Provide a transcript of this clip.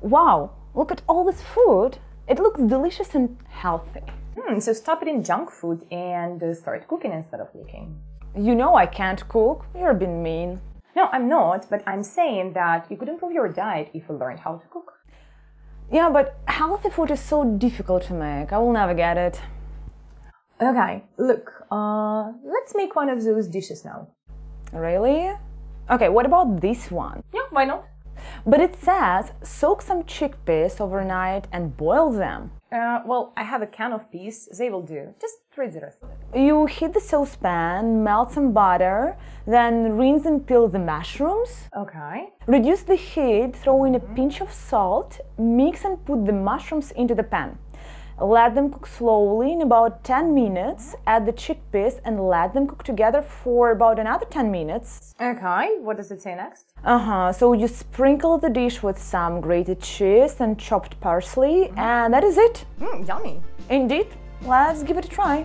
Wow, look at all this food. It looks delicious and healthy. So stop eating junk food and start cooking instead of leaking. You know I can't cook. You're being mean. No, I'm not, but I'm saying that you could improve your diet if you learned how to cook. Yeah, but healthy food is so difficult to make. I will never get it. Okay, look, let's make one of those dishes now. Really? Okay, what about this one? Yeah, why not? But it says soak some chickpeas overnight and boil them. Well, I have a can of peas. They will do. Just read the rest. You heat the saucepan, melt some butter, then rinse and peel the mushrooms. Okay. Reduce the heat, throw in a pinch of salt, mix and put the mushrooms into the pan. Let them cook slowly in about 10 minutes, add the chickpeas and let them cook together for about another 10 minutes. Okay, what does it say next? So you sprinkle the dish with some grated cheese and chopped parsley, and that is it. Yummy. Indeed, let's give it a try.